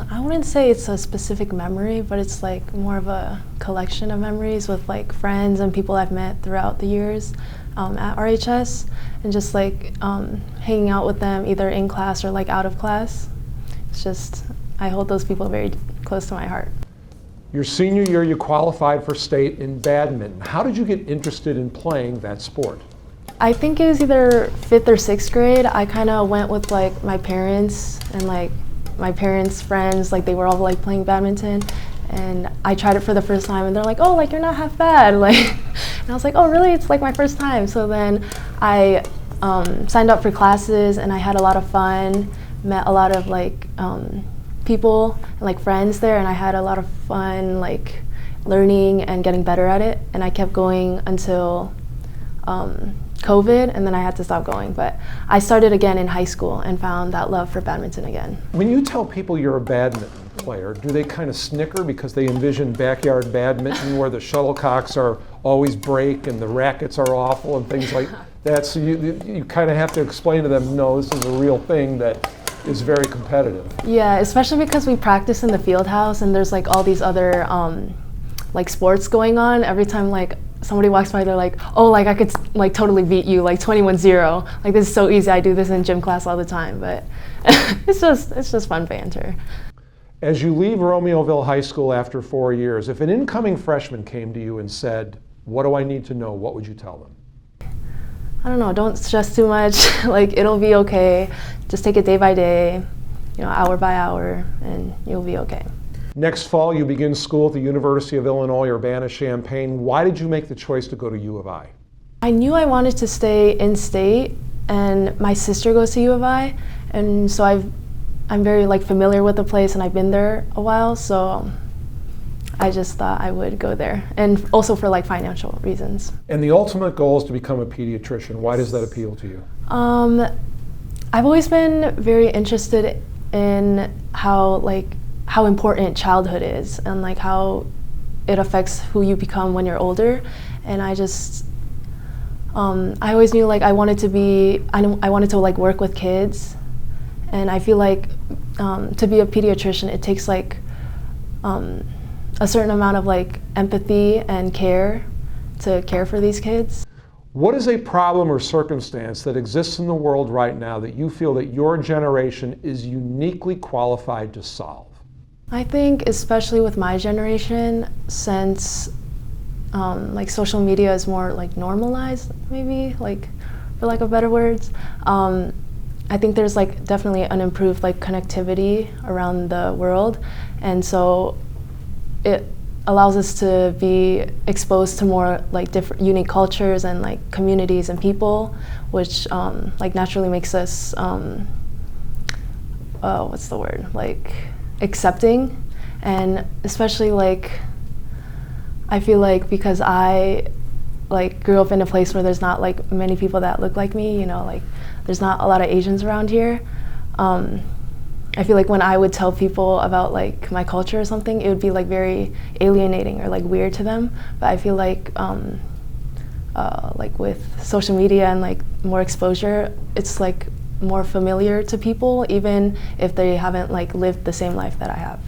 I wouldn't say it's a specific memory, but it's like more of a collection of memories with like friends and people I've met throughout the years at RHS, and just like hanging out with them either in class or like out of class. It's just, I hold those people very close to my heart. Your senior year, you qualified for state in badminton. How did you get interested in playing that sport? I think it was either 5th or 6th grade. I kind of went with like my parents and like my parents' friends, like they were all like playing badminton, and I tried it for the first time and they're like, oh, like you're not half bad, like, and I was like, oh really, it's like my first time. So then I signed up for classes and I had a lot of fun, met a lot of like people and like friends there, and I had a lot of fun like learning and getting better at it, and I kept going until COVID, and then I had to stop going. But I started again in high school and found that love for badminton again. When you tell people you're a badminton player, do they kind of snicker because they envision backyard badminton where the shuttlecocks are always break and the rackets are awful and things like that? So you kind of have to explain to them, no, this is a real thing that is very competitive. Yeah, especially because we practice in the field house and there's like all these other like sports going on. Every time like somebody walks by, they're like, oh, like I could like totally beat you, like 21-0. Like this is so easy. I do this in gym class all the time, but it's just fun banter. As you leave Romeoville High School after 4 years, if an incoming freshman came to you and said, what do I need to know, what would you tell them? I don't know, don't stress too much. Like it'll be okay. Just take it day by day, you know, hour by hour, and you'll be okay. Next fall, you begin school at the University of Illinois, Urbana Champaign. Why did you make the choice to go to U of I? I knew I wanted to stay in state, and my sister goes to U of I, and so I'm very like familiar with the place, and I've been there a while, so I just thought I would go there, and also for like financial reasons. And the ultimate goal is to become a pediatrician. Why does that appeal to you? I've always been very interested in how important childhood is and like how it affects who you become when you're older, and I just I always knew like I wanted to like work with kids, and I feel like to be a pediatrician it takes like a certain amount of like empathy and care to care for these kids. What is a problem or circumstance that exists in the world right now that you feel that your generation is uniquely qualified to solve? I think especially with my generation, since like social media is more like normalized, maybe, like for lack of better words, I think there's like definitely an improved like connectivity around the world, and so it allows us to be exposed to more like different unique cultures and like communities and people, which like naturally makes us what's the word, like accepting. And especially like I feel like because I like grew up in a place where there's not like many people that look like me, you know, like there's not a lot of Asians around here. I feel like when I would tell people about like my culture or something, it would be like very alienating or like weird to them. But I feel like with social media and like more exposure, it's like more familiar to people, even if they haven't like lived the same life that I have.